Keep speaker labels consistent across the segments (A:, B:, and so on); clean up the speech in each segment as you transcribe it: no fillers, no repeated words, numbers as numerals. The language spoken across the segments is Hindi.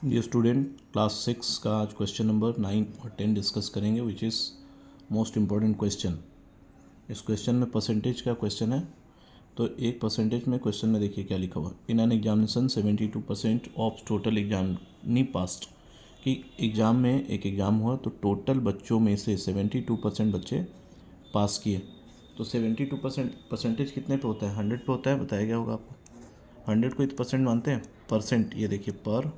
A: ये स्टूडेंट क्लास 6 का आज क्वेश्चन नंबर 9 और 10 डिस्कस करेंगे which is most important question. इस क्वेश्चन में परसेंटेज का क्वेश्चन है। तो एक परसेंटेज में क्वेश्चन में देखिए क्या लिखा हुआ, in an examination 72% of total exam knee past. कि एग्ज़ाम में एक एग्ज़ाम हुआ तो टोटल बच्चों में से 72% बच्चे पास किए। तो 72% परसेंटेज कितने पे होता है? 100 पे होता है। बताया गया होगा आपको। 100 को परसेंट मानते हैं। परसेंट ये देखिए पर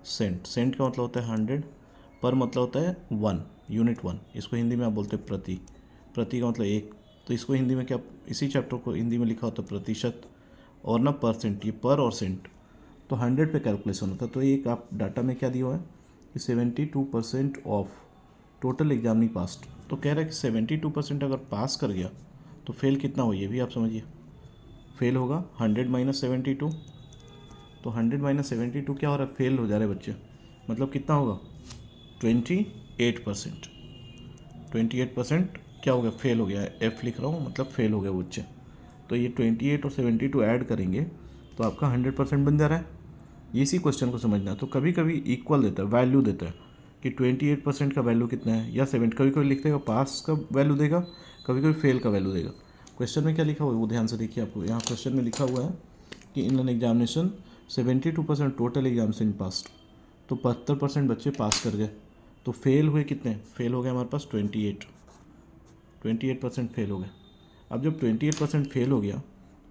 A: सेंट, सेंट का मतलब होता है 100, पर मतलब होता है 1, यूनिट 1। इसको हिंदी में आप बोलते हैं प्रति, प्रति का मतलब एक। तो इसको हिंदी में क्या, इसी चैप्टर को हिंदी में लिखा होता है प्रतिशत, और ना परसेंट, ये पर और सेंट। तो 100 पे कैलकुलेशन होता है। तो एक आप डाटा में क्या दिया हुआ है कि 72% ऑफ टोटल एग्जाम नहीं पास्ट। तो कह रहा है कि 72% अगर पास कर गया तो फेल कितना हो, ये भी आप समझिए। फेल होगा 100 माइनस 72। तो 100 माइनस 72 क्या हो रहा है? फेल हो जा रहे बच्चे। मतलब कितना होगा? 28%। 28% क्या हो गया? फेल हो गया है। एफ लिख रहा हूँ, मतलब फेल हो गया वो बच्चे। तो ये 28 और 72 ऐड करेंगे तो आपका 100% बन जा रहा है। इसी क्वेश्चन को समझना है। तो कभी कभी इक्वल देता है, वैल्यू देता है कि 28% का वैल्यू कितना है, या 7, कभी कभी लिख देगा पास का वैल्यू देगा, कभी कभी फेल का वैल्यू देगा। क्वेश्चन में क्या लिखा हुआ है वो ध्यान से देखिए। आपको यहाँ क्वेश्चन में लिखा हुआ है कि in an examination 72% total exams in past. तो 72% बच्चे पास कर गए। तो फेल हुए कितने? फेल हो गए हमारे पास 28% फेल हो गए। अब जब 28% फेल हो गया,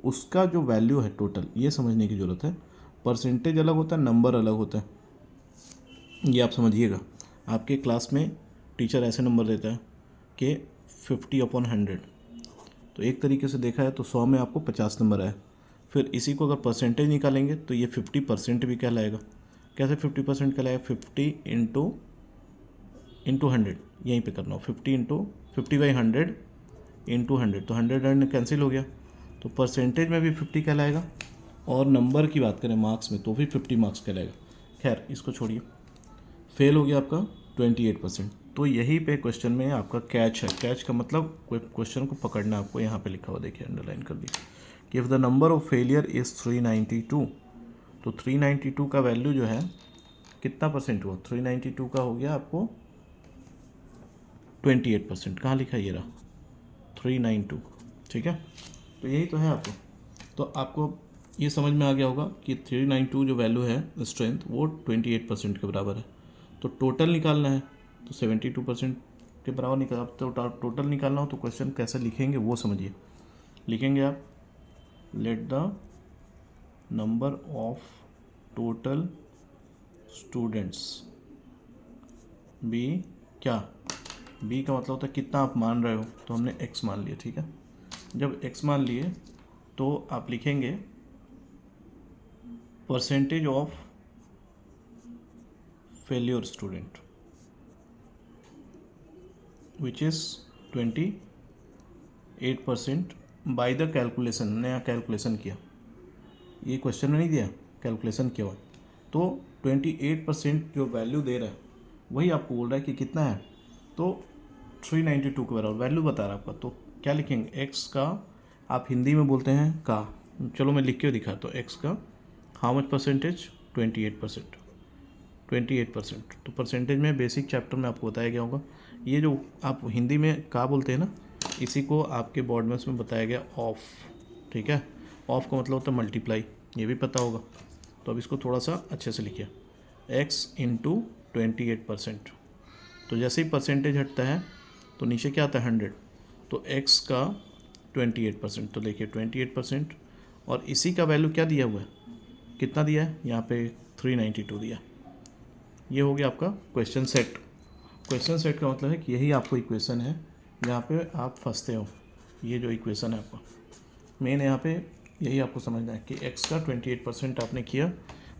A: उसका जो वैल्यू है टोटल, ये समझने की ज़रूरत है। परसेंटेज अलग होता है, नंबर अलग होता है, ये आप समझिएगा। आपके क्लास में टीचर ऐसे नंबर देता है कि 50/100। तो एक तरीके से देखा है तो 100 में आपको 50 नंबर आए। फिर इसी को अगर परसेंटेज निकालेंगे तो ये 50% भी कहलाएगा। कैसे 50% कहलाएगा? 50 इंटू 100, यहीं पे करना हो। 50/100 इंटू 100, तो 100 कैंसिल हो गया। तो परसेंटेज में भी 50 कहलाएगा, और नंबर की बात करें मार्क्स में तो भी 50 मार्क्स कहलाएगा। खैर इसको छोड़िए। फेल हो गया आपका 28%। तो यही पे क्वेश्चन में आपका कैच है। कैच का मतलब कोई क्वेश्चन को पकड़ना, आपको यहाँ पे लिखा हुआ देखिए, अंडरलाइन कर दिया कि if the number of failure is 392। तो 392 का वैल्यू जो है कितना परसेंट हुआ? 392 का हो गया आपको 28%। कहाँ लिखा है? ये रहा 392। ठीक है, तो यही तो है आपको। तो आपको ये समझ में आ गया होगा कि 392 जो वैल्यू है स्ट्रेंथ, वो 28% के बराबर है। तो टोटल निकालना है तो 72% के बराबर निकाल। तो टोटल निकालना हो तो क्वेश्चन कैसे लिखेंगे वो समझिए। लिखेंगे आप, let the number of total students B, क्या? बी का मतलब होता है कितना आप मान रहे हो। तो हमने x मान लिया। ठीक है, जब x मान लिए तो आप लिखेंगे percentage of failure student which is 28% by the calculation. नया कैलकुलेशन किया, ये क्वेश्चन में नहीं दिया, कैलकुलेशन किया हुआ। तो 28% जो वैल्यू दे रहा है वही आपको बोल रहा है कि कितना है। तो 392 के बराबर वैल्यू बता रहा है आपका। तो क्या लिखेंगे? x का, आप हिंदी में बोलते हैं का, चलो मैं लिख के दिखा। तो x का हाउ मच परसेंटेज? 28%। 28%। तो परसेंटेज में बेसिक चैप्टर में आपको बताया गया होगा। ये जो आप हिंदी में का बोलते हैं ना, इसी को आपके बोर्ड में उसमें बताया गया ऑफ। ठीक है, ऑफ का मतलब होता है मल्टीप्लाई, ये भी पता होगा। तो अब इसको थोड़ा सा अच्छे से लिखिए, x इंटू 28%। तो जैसे ही परसेंटेज हटता है तो नीचे क्या आता है? 100। तो x का 28%, तो देखिए 28%, और इसी का वैल्यू क्या दिया हुआ है? कितना दिया है यहाँ पे? 392 दिया। ये हो गया आपका क्वेश्चन सेट। क्वेश्चन सेट का मतलब है कि यही आपको इक्वेशन है जहाँ पे आप फंसते हो। ये जो इक्वेशन है आपका मेन, यहाँ पे यही आपको समझना है कि x का 28% आपने किया।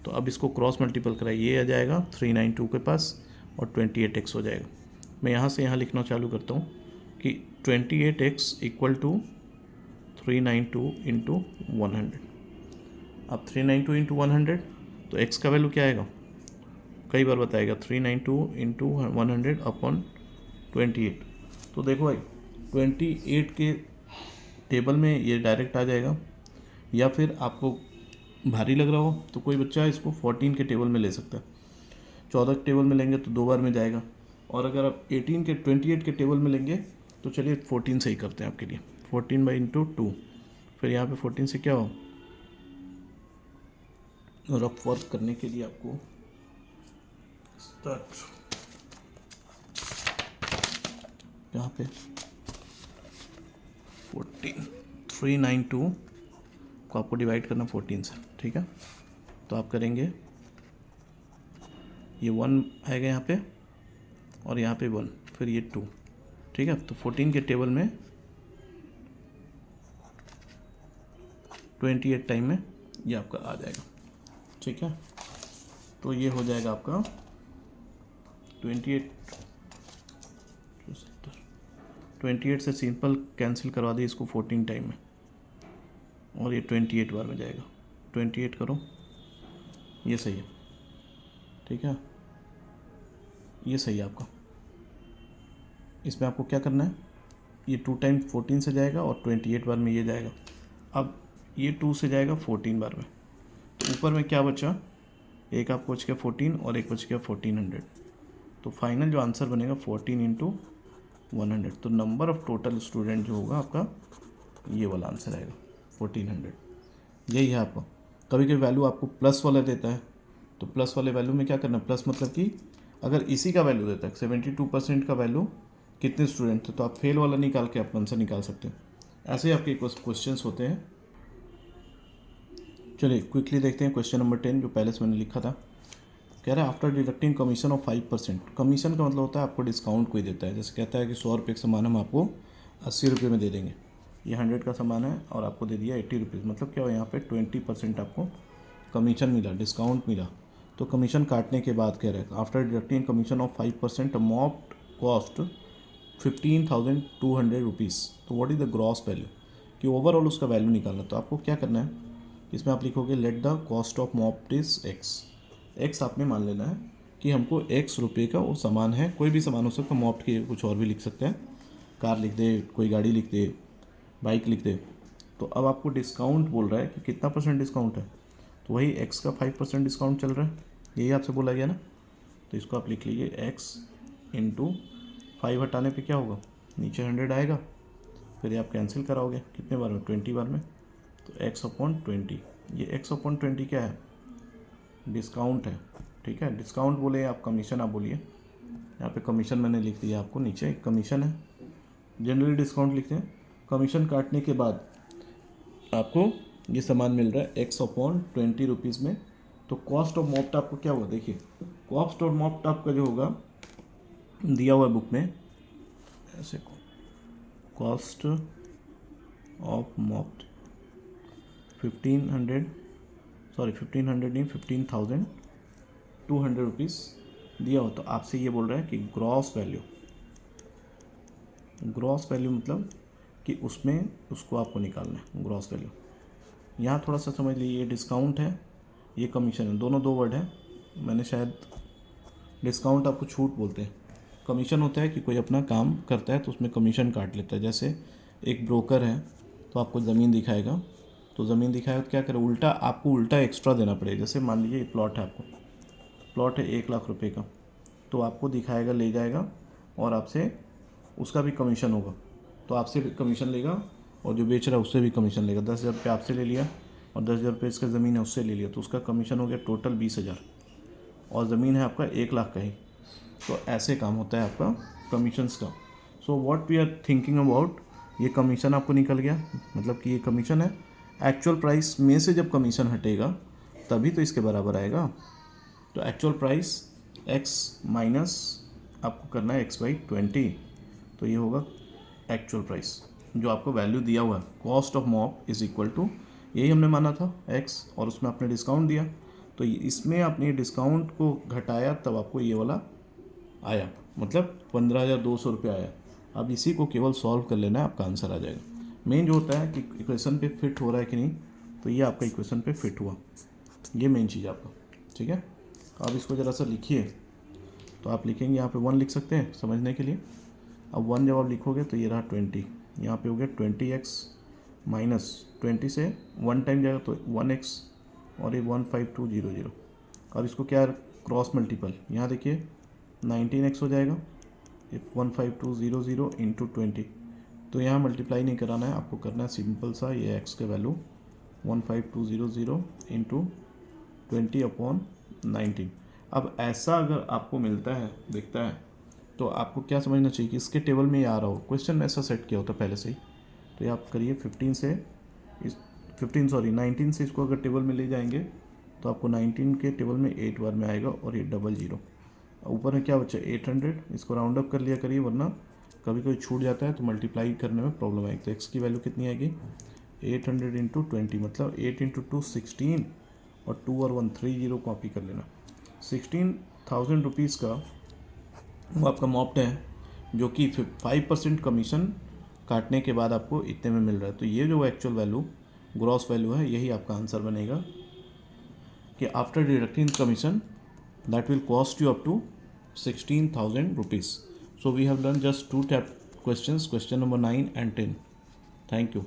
A: तो अब इसको क्रॉस मल्टीपल कराइए, ये आ जाएगा 392 के पास, और 28x हो जाएगा। मैं यहाँ से यहाँ लिखना चालू करता हूँ कि 28x इक्वल टू 392 इंटू 100। अब 392 इंटू 100, तो x का वैल्यू क्या आएगा? कई बार बताएगा 392 इंटू 100 अपॉन 28। तो देखो भाई 28 के टेबल में ये डायरेक्ट आ जाएगा, या फिर आपको भारी लग रहा हो तो कोई बच्चा इसको 14 के टेबल में ले सकता है। 14 के टेबल में लेंगे तो 2 बार में जाएगा, और अगर आप 28 के टेबल में लेंगे तो चलिए 14 से ही करते हैं आपके लिए। 14 बाई इंटू 2, फिर यहाँ पे 14 से क्या हो, रफ वर्क करने के लिए आपको स्टार्ट यहाँ पे 392 को आपको डिवाइड करना 14 से, ठीक है। तो आप करेंगे, ये 1 आएगा यहाँ पे और यहाँ पे 1, फिर ये 2, ठीक है। तो 14 के टेबल में 28 टाइम में ये आपका आ जाएगा, ठीक है। तो ये हो जाएगा आपका 28 से सिंपल कैंसिल करवा दिए इसको 14 टाइम में, और ये 28 बार में जाएगा। 28 करो, ये सही है, ठीक है, ये सही है आपका। इसमें आपको क्या करना है, ये 2 टाइम 14 से जाएगा और 28 बार में ये जाएगा। अब ये 2 से जाएगा 14 बार में, तो ऊपर में क्या बचा, एक आपको बच गया 14 और एक बच गया 1400। तो फाइनल जो आंसर बनेगा 14 इंटू 100। तो नंबर ऑफ टोटल स्टूडेंट जो होगा आपका, ये वाला आंसर आएगा 1400। यही है आपका। कभी कभी वैल्यू आपको प्लस वाला देता है, तो प्लस वाले वैल्यू में क्या करना है, प्लस मतलब कि अगर इसी का वैल्यू देता है 72% का वैल्यू कितने स्टूडेंट थे, तो आप फेल वाला निकाल के आप आंसर निकाल सकते हैं। ऐसे आपके क्वेश्चंस होते हैं। चलिए क्विकली देखते हैं क्वेश्चन नंबर 10 जो पहले से मैंने लिखा था। कह रहा है after deducting commission of 5%। Commission का मतलब होता है आपको डिस्काउंट कोई देता है। जैसे कहता है कि 100 रुपये का सामान हम आपको 80 रुपये में दे देंगे, ये 100 का सामान है और आपको दे दिया 80 रुपीज़, मतलब क्या हो, यहाँ पे 20% आपको कमीशन मिला, डिस्काउंट मिला। तो कमीशन काटने के बाद कह रहे हैं after deducting commission of 5% amount cost 15,200 rupees. तो what is the gross value, कि ओवरऑल उसका वैल्यू निकालना। तो आपको क्या करना है, इसमें आप लिखोगे let the cost of moped is X. X आपने मान लेना है कि हमको एक्स रुपये का वो सामान है, कोई भी सामान हो सकता है, मॉप्ड के कुछ और भी लिख सकते हैं, कार लिख दे, कोई गाड़ी लिख दे, बाइक लिख दे। तो अब आपको डिस्काउंट बोल रहा है कि कितना % डिस्काउंट है, तो वही एक्स का 5% डिस्काउंट चल रहा है, यही आपसे बोला गया ना। तो इसको आप लिख लीजिए एक्स इंटू 5 हटाने पे क्या होगा, नीचे 100 आएगा, फिर ये आप कैंसिल कराओगे कितने बार में, 20 बार में। तो x/20, ये x/20 क्या है, डिस्काउंट है, ठीक है। डिस्काउंट बोले आप कमीशन आप बोलिए, यहाँ पे कमीशन मैंने लिख दिया आपको, नीचे कमीशन है, जनरली डिस्काउंट लिखते हैं। कमीशन काटने के बाद आपको ये सामान मिल रहा है x/20 रुपीज़ में। तो कॉस्ट ऑफ मॉप्ड आपको क्या होगा, देखिए कॉस्ट ऑफ मॉप्ड आपका जो होगा दिया हुआ बुक में, ऐसे कॉस्ट ऑफ मॉप्ड 1500 नहीं 15,200 रुपीज़ दिया हो। तो आपसे ये बोल रहा है कि ग्रॉस वैल्यू मतलब कि उसमें उसको आपको निकालना है ग्रॉस वैल्यू। यहाँ थोड़ा सा समझ लीजिए, ये डिस्काउंट है, ये कमीशन है, दोनों 2 वर्ड है। मैंने शायद डिस्काउंट आपको छूट बोलते हैं, कमीशन होता है कि कोई अपना काम करता है तो उसमें कमीशन काट लेता है। जैसे एक ब्रोकर है तो आपको ज़मीन दिखाएगा, तो ज़मीन दिखाएगा तो क्या करे, उल्टा आपको उल्टा एक्स्ट्रा देना पड़ेगा। जैसे मान लीजिए प्लॉट है, आपको प्लॉट है 1 लाख रुपए का, तो आपको दिखाएगा, ले जाएगा और आपसे उसका भी कमीशन होगा, तो आपसे भी कमीशन लेगा और जो बेच रहा है उससे भी कमीशन लेगा। 10,000 रुपये आपसे ले लिया और 10,000 रुपये इसका ज़मीन है उससे ले लिया, तो उसका कमीशन हो गया टोटल 20,000, और ज़मीन है आपका 1 लाख का ही। तो ऐसे काम होता है आपका कमीशंस का। So what we are thinking about, ये कमीशन आपको निकल गया, मतलब कि ये कमीशन है। एक्चुअल प्राइस में से जब कमीशन हटेगा तभी तो इसके बराबर आएगा। तो एक्चुअल प्राइस x माइनस आपको करना है x/20, तो ये होगा एक्चुअल प्राइस जो आपको वैल्यू दिया हुआ है। Cost of mop is equal to, यही हमने माना था x, और उसमें आपने डिस्काउंट दिया, तो इसमें आपने डिस्काउंट को घटाया तब आपको ये वाला आया, मतलब 15,200 रुपये आया। अब इसी को केवल सॉल्व कर लेना है, आपका आंसर आ जाएगा। मेन जो होता है कि इक्वेशन पे फिट हो रहा है कि नहीं, तो ये आपका इक्वेशन पे फिट हुआ, ये मेन चीज़ आपका, ठीक है। अब इसको ज़रा सा लिखिए, तो आप लिखेंगे यहाँ पे 1 लिख सकते हैं समझने के लिए। अब 1 जब आप लिखोगे तो ये रहा 20, यहाँ पे हो गया 20x माइनस 20 से 1 टाइम जाएगा तो 1x, और ये 15200। अब इसको क्या क्रॉस मल्टीपल, यहाँ देखिए 19x हो जाएगा इफ 15200 इंटू 20, तो यहाँ मल्टीप्लाई नहीं कराना है आपको, करना है सिंपल सा ये x के वैल्यू 15200 इंटू 20/19। अब ऐसा अगर आपको मिलता है, दिखता है, तो आपको क्या समझना चाहिए कि इसके टेबल में ये आ रहा हो, क्वेश्चन में ऐसा सेट किया होता पहले से ही, तो ये आप करिए 19 से इसको अगर टेबल में ले जाएंगे तो आपको 19 के टेबल में 8 बार में आएगा और ये 00, ऊपर में क्या बचा 800, इसको राउंड अप कर लिया करिए, वरना कभी कभी छूट जाता है तो मल्टीप्लाई करने में प्रॉब्लम आएगी। तो एक्स की वैल्यू कितनी आएगी 800 इंटू 20, मतलब 8 इंटू 2 16, और 2 और 1 30 कॉपी कर लेना। 16,000 रुपीज़ का वो आपका मॉप्ड है, जो कि 5% कमीशन काटने के बाद आपको इतने में मिल रहा है। तो ये जो एक्चुअल वैल्यू ग्रॉस वैल्यू है, यही आपका आंसर बनेगा कि after deducting commission that will cost you up to 16,000 rupees. So we have done just 2 questions, question number 9 and 10. Thank you.